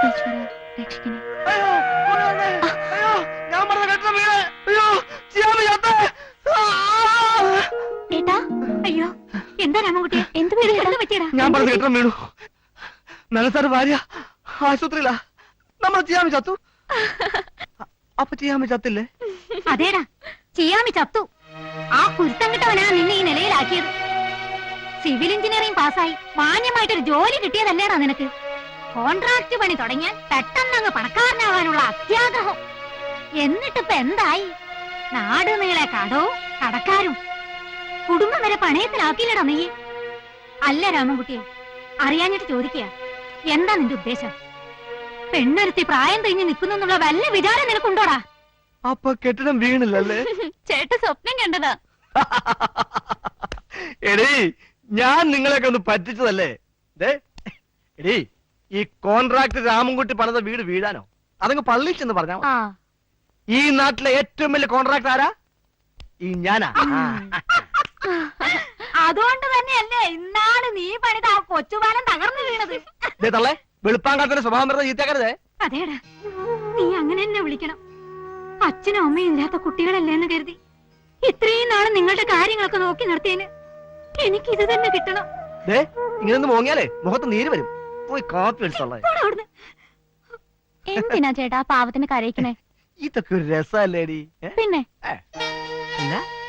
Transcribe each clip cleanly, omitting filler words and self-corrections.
രക്ഷിക്കണേ. ഏട്ടാ, അയ്യോ, എന്താ രാമൻകുട്ടിയെ, എന്ത് പറ്റിയടാ? ഞാൻ പറഞ്ഞ കെട്ടം വീണു. നല്ലസാറ് ഭാര്യ ആശുപത്രിയിലാ. നമ്മൾ ചെയ്യാമി ചത്തു. അപ്പൊ ചെയ്യാമി ചത്തില്ലേ? അതേടാ, ചെയ്യാമി ചത്തു. ആ കുരുത്തങ്കിട്ടവനാ നിന്നെ ഈ നിലയിലാക്കിയത്. സിവിൽ എഞ്ചിനീയറിംഗ് പാസ്സായി മാന്യമായിട്ടൊരു ജോലി കിട്ടിയതല്ലേടാ നിനക്ക്. കോൺട്രാക്ട് പണി തുടങ്ങിയാൽ പെട്ടെന്നങ്ങ് പണക്കാരനാവാനുള്ള അത്യാഗ്രഹം. എന്നിട്ടിപ്പോ എന്തായി? നാട് നീളെ കടവും കടക്കാരും കുടുംബം വരെ പണയത്തിലാക്കിയില്ലടാ നീ. അല്ല രാമൻകുട്ടിയെ, അറിയാഞ്ഞിട്ട് ചോദിക്കുക, എന്താ നിന്റെ ഉദ്ദേശം? പെണ്ണൊരുത്തി പ്രായം കഴിഞ്ഞ് നിൽക്കുന്നുള്ള വല്ല വിചാരം നിനക്കുണ്ടോടാ? അപ്പൊ കെട്ടിടം വീണില്ലല്ലേ? ചേട്ട സ്വപ്നം കണ്ടതാ. എടീ, ഞാൻ നിങ്ങളെയൊക്കെ ഒന്ന് പറ്റിച്ചതല്ലേ? എടീ, ഈ കോൺട്രാക്ട് രാമൻകുട്ടി പണിത വീട് വീഴാനോ? അതങ്ങ് പള്ളിച്ചെന്ന് പറഞ്ഞാ ഈ നാട്ടിലെ ഏറ്റവും വലിയ കോൺട്രാക്ട് ആരാ? ഈ ഞാനാ. അതുകൊണ്ട് തന്നെയല്ലേ ഇന്നാണ് നീ പണിത ആ കൊച്ചുപാലം തകർന്നു വീണത്. തള്ളേ, വെളുപ്പാങ്കാലത്തിന്റെ സ്വഭാവം വരുന്നത് ചീത്തക്കരുതേ. അതേടാ, നീ അങ്ങനെ എന്നെ വിളിക്കണം. അച്ഛനും അമ്മയും ഇല്ലാത്ത കുട്ടികളല്ലേന്ന് കരുതി ഇത്രയും നാളെ നിങ്ങളുടെ കാര്യങ്ങളൊക്കെ നോക്കി നിർത്തിയതിന് എനിക്കിത് തന്നെ കിട്ടണം. ഇങ്ങനെ മോങ്ങിയാലേ മുഖത്ത് നീര് വരും. പോയി കാപ്പി എടുത്തോളേ. എന്തിനാ ചേട്ടാ പാവത്തിന് കരയിക്കണേ? ഇതൊക്കെ ഒരു രസല്ലേടി. പിന്നെ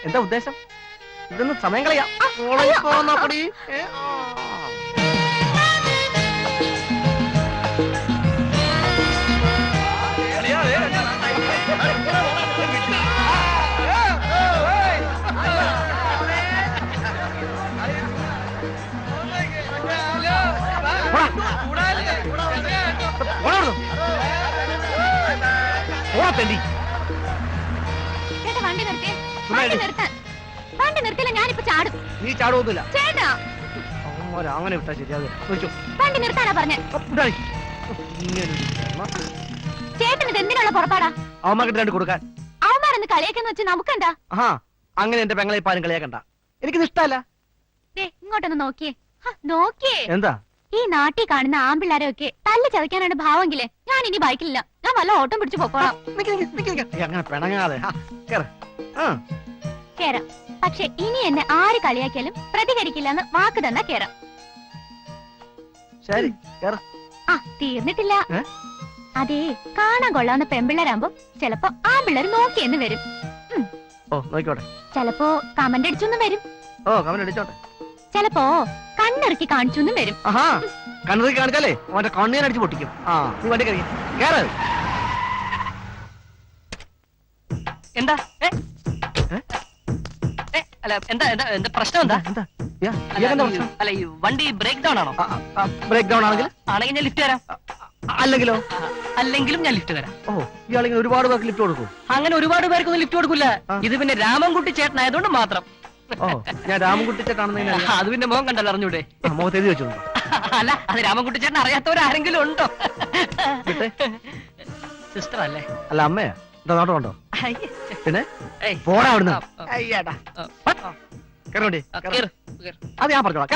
എന്താ ഉദ്ദേശം? ഇതൊന്നും സമയം കളയാം. വണ്ടി നിർത്തില്ല, ഞാനിപ്പോ ചാടും. നീ ചാടുവൊന്നുമില്ല ചേട്ടാ. അങ്ങനെ വിട്ടാ ശരിയാകും. വണ്ടി നിർത്താനാ പറഞ്ഞേ. ചേട്ടന് ഇത് എന്തിനുള്ള പുറപ്പാടാ? അവന്മാർക്ക് രണ്ട് കൊടുക്കാൻ. അവന്മാരെന്ന് കളിയാക്കെന്ന് വെച്ച് നമുക്കെന്താ? അങ്ങനെ എന്റെ പെങ്ങളെ പാരും കളിയാക്കണ്ട. എനിക്കിത് ഇഷ്ടമല്ല. ഇങ്ങോട്ടൊന്ന് നോക്കിയേ. നോക്കിയേ. എന്താ ഈ നാട്ടിൽ കാണുന്ന ആമ്പിള്ളാരെയൊക്കെ തല്ല് ചതയ്ക്കാനാണ് ഭാവമെങ്കിലേ ഞാൻ ഇനി ബൈക്കിലില്ല. ഞാൻ വല്ല ഓട്ടം പിടിച്ചു പോക്കോളാം. അങ്ങനെ പിണങ്ങാതെ കേറാം. പക്ഷെ ഇനി എന്നെ ആര് കളിയാക്കിയാലും പ്രതികരിക്കില്ല എന്ന് വാക്ക് തന്നാ കേറാം. ശരി, തീർന്നിട്ടില്ല. അതേ, കാണാൻ കൊള്ളാവുന്ന പെമ്പിള്ളരാകുമ്പോ ചിലപ്പോ ആമ്പിള്ളേർ നോക്കിയെന്ന് വരും. ചിലപ്പോ കമന്റ് അടിച്ചൊന്നും വരും. ചിലപ്പോ കണ്ണിറക്കി കാണിച്ചൊന്നും വരും. കണ്ണിറക്കി കാണിച്ചാലേ അവന്റെ കണ്ണീർ അടിച്ച് പൊട്ടിക്കും. എന്താ അല്ല, എന്താ എന്താ എന്താ പ്രശ്നം? എന്താ അല്ല, ഈ വണ്ടി ബ്രേക്ക് ഡൗൺ ആണോ? ബ്രേക്ക് ഡൗൺ ആണെങ്കിൽ ഞാൻ ലിഫ്റ്റ് തരാം. അല്ലെങ്കിലോ? അല്ലെങ്കിലും ഞാൻ ലിഫ്റ്റ് തരാം. ഇയാളെങ്കിൽ ഒരുപാട് പേർക്ക് ലിഫ്റ്റ് കൊടുക്കും. അങ്ങനെ ഒരുപാട് പേർക്കൊന്നും ലിഫ്റ്റ് കൊടുക്കില്ല. ഇത് പിന്നെ രാമൻകുട്ടി ചേട്ടനായതുകൊണ്ട് മാത്രം. ഞാൻ രാമൻകുട്ടി ചേട്ടനാണെന്ന് അത് പിന്നെ മുഖം കണ്ടല്ലോ, അറിഞ്ഞൂടെ? മുഖത്ത് എഴുതി വെച്ചോളൂ. അല്ല, അത് രാമൻകുട്ടി ചേട്ടൻ അറിയാത്തവരാരെങ്കിലും ഉണ്ടോ? സിസ്റ്റർ അല്ലേ? അല്ല, അമ്മയാ. എന്താ നോട്ടം ഉണ്ടോ? പിന്നെ പോടാ അവിടുന്ന്. അത് ഞാൻ പറഞ്ഞോളാം.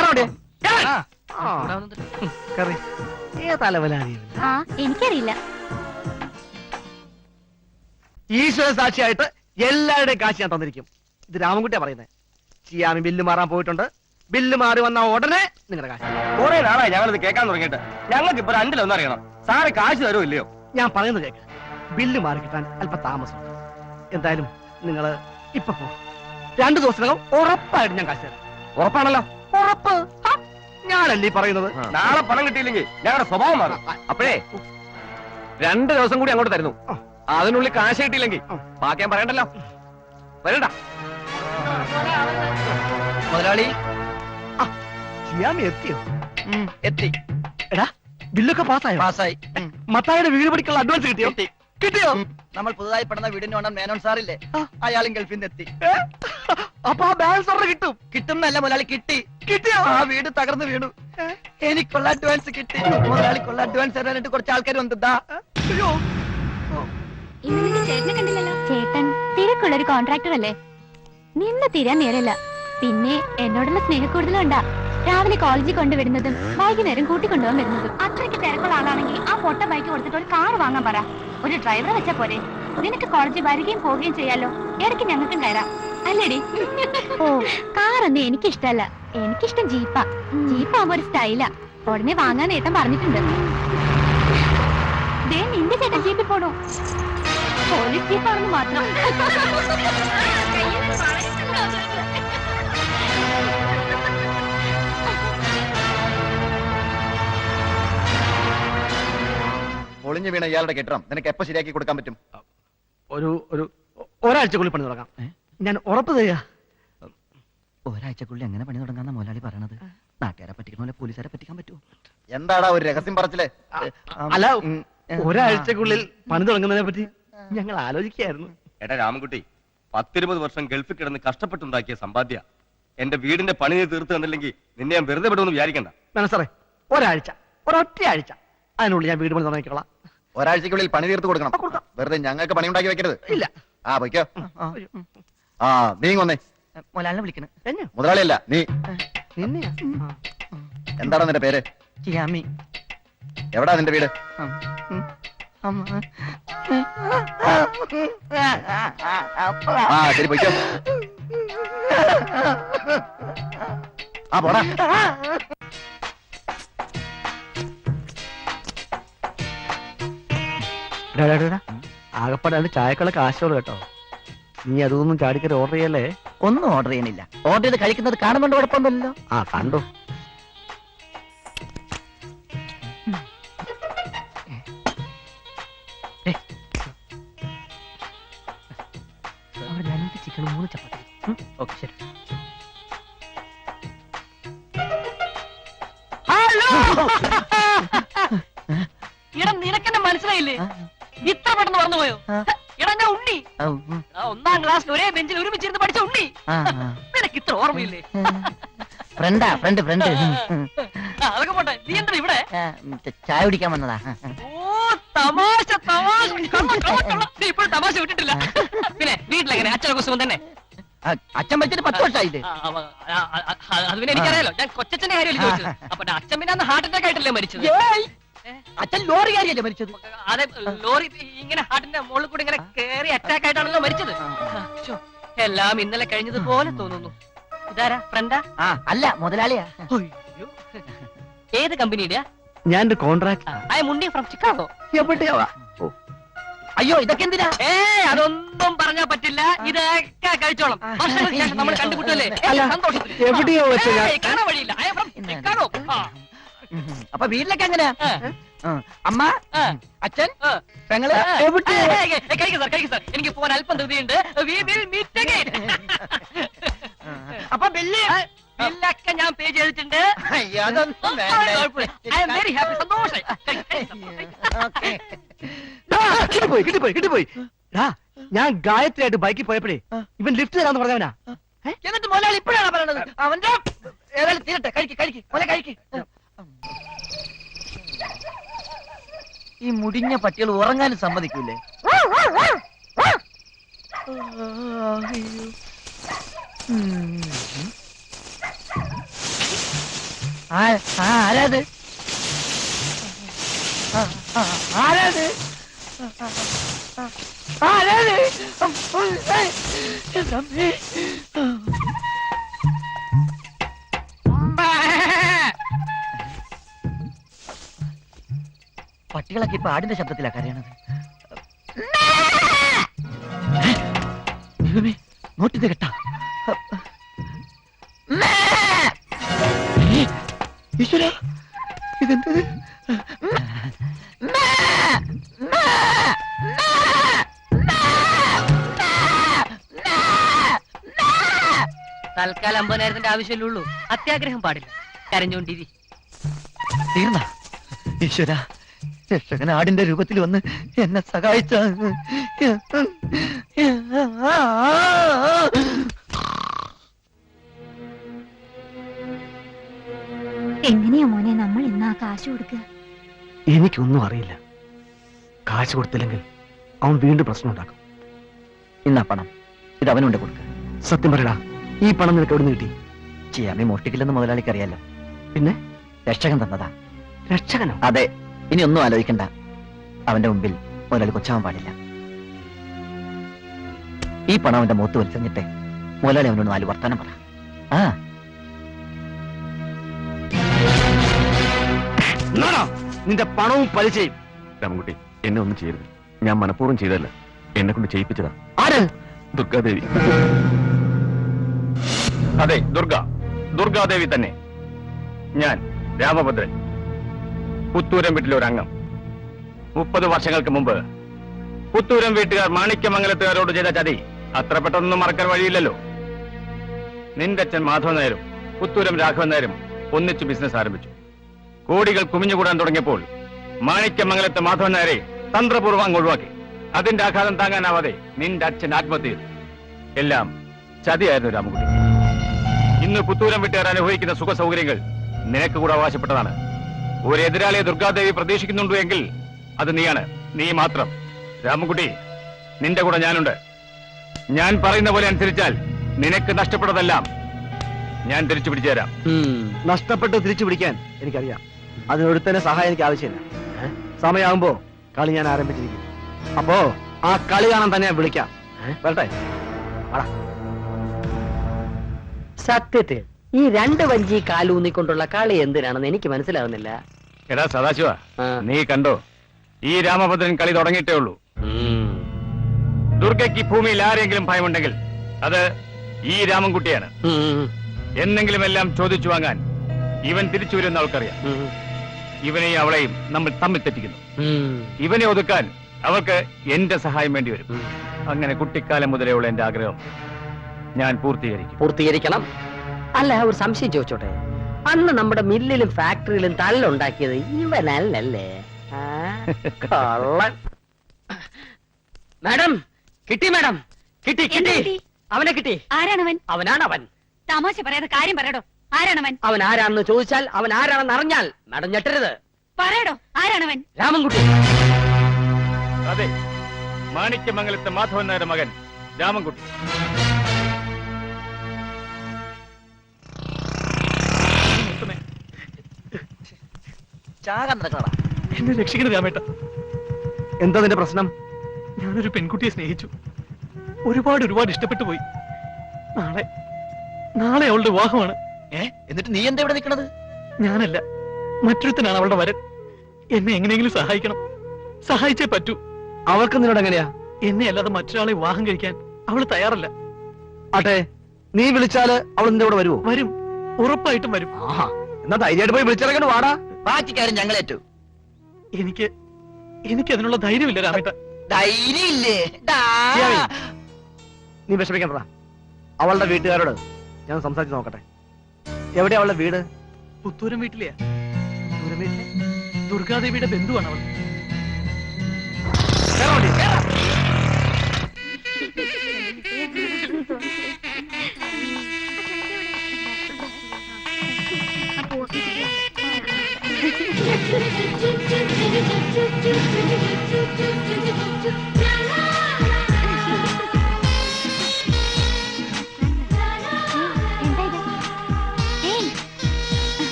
എനിക്കറിയില്ല. ഈശ്വര സാക്ഷിയായിട്ട് എല്ലാവരുടെയും കാശ് ഞാൻ തന്നിരിക്കും. ഇത് രാമൻകുട്ടിയാ പറയുന്നത്. ചെയ്യാമി ബില്ല് മാറാൻ പോയിട്ടുണ്ട്. ബില്ല് മാറി വന്ന ഉടനെ നിങ്ങളുടെ കാശ്. കുറെ നാളായി ഞങ്ങളിത് കേൾക്കാൻ തുടങ്ങിയിട്ട്. ഞങ്ങൾക്ക് ഇപ്പൊ രണ്ടിലൊന്നും അറിയണം. സാറ് കാശ് തരുമോ ഇല്ലയോ? ഞാൻ പറയുന്നത് കേക്ക്. ബില്ല് മാറി കിട്ടാൻ അല്പം താമസം. എന്തായാലും നിങ്ങള് ഇപ്പൊ പോ. 2 ദിവസത്തിനകം ഉറപ്പായിട്ട് ഞാൻ കാശ് തരാം. ഉറപ്പാണല്ലോ? ഉറപ്പ്. ഞാനല്ലേ പറയുന്നത്. നാളെ പണം കിട്ടിയില്ലെങ്കിൽ ഞങ്ങളുടെ സ്വഭാവം മാറും. അപ്പോഴേ 2 ദിവസം കൂടി അങ്ങോട്ട് തരുന്നു. അതിനുള്ളിൽ കാശ് കിട്ടിയില്ലെങ്കിൽ ബാക്കി ഞാൻ പറയണ്ടല്ലോ. വരണ്ട മുതലാളി. ചെയ്യാമി എത്തിയോ? എത്തി. എടാ, ബില്ലൊക്കെ പാസ്സായോ? പാസ്സായി. മത്തായിയുടെ വീട് പഠിക്കാനുള്ള അഡ്വാൻസ് കിട്ടിയോ? കിട്ടിയോ? നമ്മൾ പുതുതായി പണിത വീടിന് വേണം മേനോൻ സാറില്ലേ, അയാളും ഗൾഫിൽ നിന്ന് എത്തി. അപ്പൊ ആ ബാലൻസ് ഓർഡർ കിട്ടും? കിട്ടുന്നല്ല മുതലാളി, കിട്ടി. കിട്ടിയോ? ആ വീട് തകർന്നു വീണു. എനിക്കുള്ള അഡ്വാൻസ് കിട്ടി. മുതലാളിക്കുള്ള അഡ്വാൻസ് തരാനായിട്ട് കുറച്ച് ആൾക്കാർ വന്നതാ. അയ്യോ, ചേട്ടനെ കണ്ടില്ലല്ലോ. ചേട്ടൻ തിരക്കുള്ളൊരു കോൺട്രാക്ടർ അല്ലേ? നിന്ന് തീരാൻ നേരല്ല. പിന്നെ എന്നോടുള്ള സ്നേഹക്കൂടുതലുണ്ടാ. രാവിലെ കോളേജിൽ കൊണ്ടുവിടുന്നതും വൈകുന്നേരം കൂട്ടിക്കൊണ്ടുപോകാൻ വരുന്നതും. അത്രയ്ക്ക് തിരക്കുള്ള ആളാണെങ്കിൽ ആ പൊട്ട ബൈക്ക് കൊടുത്തിട്ട് ഒരു കാർ വാങ്ങാൻ പറ. ഒരു ഡ്രൈവറെ വെച്ചാ പോരെ. നിനക്ക് കോളേജിൽ വരികയും പോവുകയും ചെയ്യാലോ. ഇടയ്ക്ക് ഞങ്ങൾക്കും കയറാം അല്ലേടി? ഓ, കാറൊന്നും എനിക്കിഷ്ടല്ല. എനിക്കിഷ്ടം ജീപ്പാ. ജീപ്പാകുമ്പോ ഒരു സ്റ്റൈലാ. ഉടനെ വാങ്ങാൻ ഏട്ടൻ പറഞ്ഞിട്ടുണ്ട്. ദേ നിന്റെ ചേട്ടൻ ജീപ്പിൽ പോണോ? പോലീസ് ജീപ്പാണെന്ന് മാത്രം. പൊളിഞ്ഞു വീണ ഇയാളുടെ കെട്ടിടം നിനക്ക് എപ്പോ ശരിയാക്കി കൊടുക്കാൻ പറ്റും? ഒരാഴ്ചക്കുള്ളിൽ പണി തുടങ്ങാം. ഞാൻ ഉറപ്പ് തരിക. ഒരാഴ്ചക്കുള്ളിൽ എങ്ങനെ പണി തുടങ്ങാന്ന മുതലാളി പറയണത്? നാട്ടുകാരെ പറ്റിക്കണ പോലെ പോലീസുകാരെ പറ്റിക്കാൻ പറ്റുമോ? എന്താടാ ഒരു രഹസ്യം പറച്ചില്ലേ? അല്ല, ഒരാഴ്ചക്കുള്ളിൽ പണി തുടങ്ങുന്നതിനെ പറ്റി ഞങ്ങൾ ആലോചിക്കായിരുന്നു. എടാ രാമൻകുട്ടി, 10-20 വർഷം ഗൾഫിൽ കിടന്ന് കഷ്ടപ്പെട്ടുണ്ടാക്കിയ സമ്പാദ്യ എന്റെ വീടിന്റെ പണി നീ തീർത്ത് തന്നില്ലെങ്കിൽ നിന്നെ ഞാൻ വെറുതെ വിടുമെന്ന് വിചാരിക്കണ്ട. വേണം സാറേ, ഒരൊറ്റ ആഴ്ച അതിനുള്ളിൽ ഞാൻ വീട് പണി തുടങ്ങിക്കോളാം. ഒരാഴ്ചക്കുള്ളിൽ പണി തീർത്ത് കൊടുക്കണം. വെറുതെ ഞങ്ങൾക്ക് പണി ഉണ്ടാക്കി വെക്കരുത്. ഇല്ല. ആ വയ്ക്കോ. ആ നീ കൊന്നേ മുതലാളിനെ വിളിക്കണം. മുതലാളിയല്ല നീ. നിന്നെയാ? എന്താണ് നിന്റെ പേര്? ചിയാമി. എവിടാ നിന്റെ വീട്? ആ ശരി പോയിക്കോ. ആ പോടാ. ആകപ്പാടെ ചായക്കുള്ള കാശോളൂ കേട്ടോ. നീ അതൊന്നും ചാടിക്കറി ഓർഡർ ചെയ്യല്ലേ? ഒന്നും ഓർഡർ ചെയ്യുന്നില്ല. ഓർഡർ ചെയ്ത് കഴിക്കുന്നത് കാണുന്നുണ്ട്, കുഴപ്പമൊന്നുമില്ലല്ലോ. ആ കണ്ടു. ചിക്കൻ 3 ചപ്പാത്തി. ഓക്കെ ശരി. ഇടം നിനക്കെന്നെ മനസ്സിലായില്ലേ? ഇത്ര പെട്ടെന്ന് മറന്നുപോയോ? എടാ ഞാൻ ഉണ്ണി. 1ാം ക്ലാസ്സിൽ ഒരേ ബെഞ്ചിൽ ഒരുമിച്ചിരുന്ന് പഠിച്ച ഉണ്ണി. നിനക്ക് ഇത്ര ഓർമ്മയില്ലേ? അതൊക്കെ പോട്ടെ, നീ എന്താ ഇവിടെ? ചായ കുടിക്കാൻ വന്നതാ. ഓ തമാശ തമാശ. നീ ഇപ്പോഴും തമാശ വിട്ടിട്ടില്ല. പിന്നെ വീട്ടിലെങ്ങനെ അച്ഛനൊക്കെ സുഖം തന്നെ? അച്ഛൻ വെച്ചിട്ട് 10 വർഷമായില്ലേ? അത് പിന്നെ എനിക്കറിയാലോ. ഞാൻ കൊച്ചച്ഛന്റെ കാര്യമല്ലേ ചോദിച്ചത്. അപ്പൊ അച്ഛൻ പിന്നെ അന്ന് ഹാർട്ട് അറ്റാക്ക് ആയിട്ടല്ലേ മരിച്ചത്? അച്ഛൻ ലോറി കാര്യല്ലേ മരിച്ചത്? അതെ, ലോറി ഇങ്ങനെ ഹാർട്ടിന്റെ മുകളിൽ കൂടി ഇങ്ങനെ കേറി അറ്റാക്ക് ആയിട്ടാണല്ലോ മരിച്ചത്. എല്ലാം ഇന്നലെ കഴിഞ്ഞതുപോലെ തോന്നുന്നു. ഇതാരാ ഫ്രണ്ടാ? അല്ല, മുതലാളിയാ. ഏത് കമ്പനിയുടെ? ഞാൻ contract. I M Unni from Chicago. എവിടെയാ? അയ്യോ ഇതൊക്കെ എന്തിനാ? അതൊന്നും പറഞ്ഞാ പറ്റില്ല. ഇതൊക്കെ കഴിച്ചോളാം. വർഷങ്ങൾക്ക് ശേഷം നമ്മൾ കണ്ടുപിട്ടല്ലേ? സന്തോഷത്തിൽ. എവിടെയോ വെച്ച് കാണാൻ വഴിയില്ല. I am from Chicago. അപ്പൊ വീട്ടിലൊക്കെ എങ്ങനെയാ? അമ്മ, അച്ഛൻ, പെങ്ങള്? കഴിക്കും സാർ. എനിക്ക് പോകാൻ അല്പം ധൃതിയുണ്ട്. അപ്പൊ ബില്ല് ബില്ലൊക്കെ ഞാൻ പേ ചെയ്തിട്ടുണ്ട്. I am very happy. സന്തോഷായി. കിട്ടിപ്പോയി. ഞാൻ ഗായത്രിയായിട്ട് ബൈക്കിൽ പോയപ്പോഴേ ഇവൻ ലിഫ്റ്റ് തരാന്ന് പറഞ്ഞവനാ. എന്നിട്ട് മുതലാളി ഇപ്പോഴാണ് പറയണത് അവന്റെ ഏതായാലും തീരട്ടെ. കഴിക്ക്. ഈ മുടിഞ്ഞ പട്ടികൾ ഉറങ്ങാനും സമ്മതിക്കൂലേ? ആരാത്? പട്ടികളൊക്കെ ഇപ്പൊ ആടിന്റെ ശബ്ദത്തിലാ കരയണത്. നോട്ടിത് കേട്ടാ? ഈശ്വര, ഇതെന്തത്? തൽക്കാലം 50,000 ആവശ്യമല്ലുള്ളൂ. അത്യാഗ്രഹം പാടില്ല. കരഞ്ഞോണ്ടിരി. തീർന്ന ഈശ്വര, രക്ഷകൻ ആടിന്റെ രൂപത്തിൽ വന്ന് എന്നെ സഹായിച്ച. എങ്ങനെയാ മോനെ നമ്മൾ ഇന്ന് ആ കാശ് കൊടുക്കുക? എനിക്കൊന്നും അറിയില്ല. കാശ് കൊടുത്തില്ലെങ്കിൽ അവൻ വീണ്ടും പ്രശ്നം ഉണ്ടാക്കും. ഇന്നാ പണം, ഇത് അവനുണ്ട് കൊടുക്ക. സത്യം പറയടാ, ഈ പണം നിനക്ക് എവിടെ നിന്ന് കിട്ടി? ചെയ്യാമി മോഷ്ടിക്കില്ലെന്ന് മുതലാളിക്ക് അറിയാലോ. പിന്നെ രക്ഷകൻ തന്നതാ. രക്ഷകനോ? അതെ, ഇനി ഒന്നും ആലോചിക്കണ്ട. അവന്റെ മുമ്പിൽ മുതലാളി കൊച്ചാവാൻ പാടില്ല. ഈ പണം അവന്റെ മുഖത്ത് വലിച്ചെറിഞ്ഞിട്ട് മുതലാളി അവനോട് 4 വർത്താനം പറ. ആ നിന്റെ പണവും പലിശയും. രാമൻകുട്ടി, എന്നെ ഒന്നും ചെയ്യരുത്. ഞാൻ മനഃപൂർവ്വം ചെയ്തല്ല, എന്നെ കൊണ്ട് ചെയ്യിപ്പിച്ചതാ. ആര്? ദുർഗാദേവി. അതെ, ദുർഗാദേവി തന്നെ. ഞാൻ രാമഭദ്രൻ, പുത്തൂരം വീട്ടിലെ ഒരു അംഗം. 30 വർഷങ്ങൾക്ക് മുമ്പ് പുത്തൂരം വീട്ടുകാർ മാണിക്യമംഗലത്തുകാരോട് ചെയ്ത ചതി അത്ര പെട്ടെന്നൊന്നും മറക്കാൻ വഴിയില്ലല്ലോ. നിന്റെ അച്ഛൻ മാധവൻ നായരും പുത്തൂരം രാഘവൻ നായരും ഒന്നിച്ചു ബിസിനസ് ആരംഭിച്ചു. കോടികൾ കുമിഞ്ഞുകൂടാൻ തുടങ്ങിയപ്പോൾ മാണിക്യമംഗലത്തെ മാധവൻ നായരെ തന്ത്രപൂർവ്വം അങ്ങ് ഒഴിവാക്കി. അതിന്റെ ആഘാതം താങ്ങാനാവാതെ നിന്റെ അച്ഛൻ ആത്മഹത്യ ചെയ്തു. എല്ലാം ചതിയായിരുന്നു രാമൻകുട്ടി. ഇന്ന് പുത്തൂരം വീട്ടുകാർ അനുഭവിക്കുന്ന സുഖ സൗകര്യങ്ങൾ നിനക്ക് കൂടെ അവകാശപ്പെട്ടതാണ്. ഒരു എതിരാളിയെ ദുർഗാദേവി പ്രതീക്ഷിക്കുന്നുണ്ടോ എങ്കിൽ അത് നീയാണ്, നീ മാത്രം. രാമൻകുട്ടി, നിന്റെ കൂടെ ഞാനുണ്ട്. ഞാൻ പറയുന്ന പോലെ അനുസരിച്ചാൽ നിനക്ക് നഷ്ടപ്പെട്ടതെല്ലാം ഞാൻ തിരിച്ചു പിടിച്ചു തരാം. നഷ്ടപ്പെട്ട് തിരിച്ചു പിടിക്കാൻ എനിക്കറിയാം. അതിനൊരുത്തന്നെ സഹായം എനിക്ക് ആവശ്യമില്ല. സമയമാകുമ്പോ കളി ഞാൻ ആരംഭിച്ചിരിക്കും. അപ്പോ ആ കളി കാണാൻ തന്നെ ഞാൻ വിളിക്കാം. വരട്ടെ? സത്യത്തിൽ ഈ 2 വഞ്ചി കാലൂന്നിക്കൊണ്ടുള്ള കളി എന്തിനാണെന്ന് എനിക്ക് മനസ്സിലാവുന്നില്ല. എടാ സദാശിവ, നീ കണ്ടോ, ഈ രാമഭദ്രൻ കളി തുടങ്ങിയിട്ടേ ഉള്ളൂ. ദുർഗയ്ക്ക് ഭൂമിയിൽ ആരെങ്കിലും ഭയമുണ്ടെങ്കിൽ അത് ഈ രാമൻകുട്ടിയാണ്. എന്നെങ്കിലും എല്ലാം ചോദിച്ചു വാങ്ങാൻ ഇവൻ തിരിച്ചു വരുന്ന അവൾക്കറിയാം. ഇവനെയും അവളെയും നമ്മൾ തമ്മിൽ തെറ്റിക്കുന്നു. ഇവനെ ഒതുക്കാൻ അവൾക്ക് എന്റെ സഹായം വേണ്ടി വരും. അങ്ങനെ കുട്ടിക്കാലം മുതലെയുള്ള എന്റെ ആഗ്രഹം ഞാൻ പൂർത്തീകരിക്കണം. അല്ല, ഒരു സംശയം ചോദിച്ചോട്ടെ, അന്ന് നമ്മുടെ മില്ലിലും ഫാക്ടറിയിലും തല്ലുണ്ടാക്കിയത് ഇവനല്ലേ? കള്ളൻ. മാഡം കിട്ടി, മാഡം കിട്ടി. അവനെ കിട്ടി. ആരാണവൻ? അവനാണവൻ. തമാശ പറയാതെ കാര്യം പറയടോ. ആരാണവൻ? അവൻ ആരാണെന്ന് ചോദിച്ചാൽ അവൻ ആരാണെന്ന് അറിഞ്ഞാൽ മാഡം ഞെട്ടരുത്. പറയടോ, ആരാണവൻ? രാമൻകുട്ടി. അതെ, മാണിക്യമംഗലത്തെ മാധവൻ നായരുടെ മകൻ രാമൻകുട്ടി. എന്നെ രക്ഷിക്കണം രാമേട്ട. എന്താ നിന്റെ പ്രശ്നം? ഞാനൊരു പെൺകുട്ടിയെ സ്നേഹിച്ചു. ഒരുപാട് ഇഷ്ടപ്പെട്ടു പോയി. നാളെ അവളുടെ വിവാഹമാണ്. എന്നിട്ട് നീ എന്താ ഇവിടെ നിൽക്കണത്? ഞാനല്ല, മറ്റൊരുത്തനാണ് അവളുടെ വരൻ. എന്നെ എങ്ങനെയെങ്കിലും സഹായിക്കണം. സഹായിച്ചേ പറ്റൂ. അവൾക്ക് നിന്നോട് എങ്ങനെയാ? എന്നെ അല്ലാതെ മറ്റൊരാളെ വിവാഹം കഴിക്കാൻ അവള് തയ്യാറല്ല. ആട്ടെ, നീ വിളിച്ചാല് അവൾ നിന്റെ കൂടെ വരുമോ? വരും, ഉറപ്പായിട്ടും വരും. എന്നാ ധൈര്യമായിട്ട് പോയി വിളിച്ചിറങ്ങണ്ട് വാടാ. ബാക്കി കാര്യം ഞങ്ങളേറ്റു. എനിക്ക് അതിനുള്ള ധൈര്യമില്ല രാമേട്ട. ധൈര്യമില്ലേ? നീ വിഷമിക്കണ്ട. അവളുടെ വീട്ടുകാരോട് ഞാൻ സംസാരിച്ച് നോക്കട്ടെ. എവിടെയാ അവളുടെ വീട്? പുത്തൂരം വീട്ടിലെയാ. ദുർഗാദേവിയുടെ ബന്ധുവാണ് അവൾ.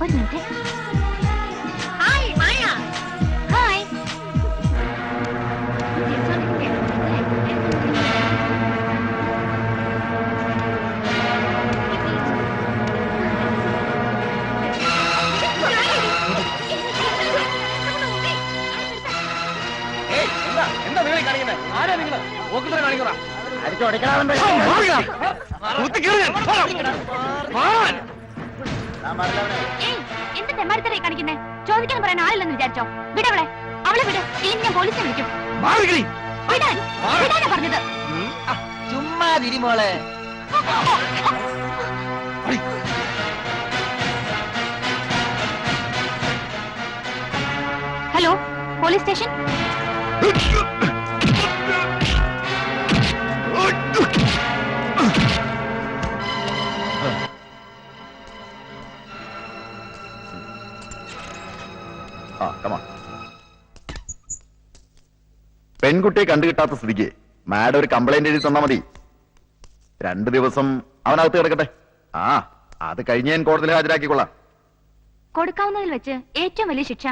ഒരു മിനിറ്റ്. ഹായ് മായ. ഹായ്. എന്താ നിങ്ങൾ കാണിക്കുന്നത്? ആരാ നിങ്ങൾ? ഓക്കുതറ കാണിക്കണ? എന്ത് തെമ്മാടിത്തരായി കാണിക്കുന്നേ? ചോദിക്കാൻ പറയാൻ ആളില്ലെന്ന് വിചാരിച്ചോ? വിടവളെ, അവളെ വിട്. ഇല്ലെങ്കിൽ ഞാൻ പോലീസിനെ വിളിക്കും. വിടാനാ പറഞ്ഞത്. ചുമ്മാ തിരിമോളെ. Hello, police station. പെൺകുട്ടിയെ കണ്ടുകിട്ടാത്ത സ്ഥിതിക്ക് മാഡം ഒരു കംപ്ലൈന്റ് എഴുതി തന്നാ മതി. 2 ദിവസം അവനകത്ത് കിടക്കട്ടെ. അത് കഴിഞ്ഞ് ഞാൻ കോടതിയിൽ ഹാജരാക്കിക്കൊള്ളാം. കൊടുക്കാവുന്നതിൽ വെച്ച് ഏറ്റവും വലിയ ശിക്ഷ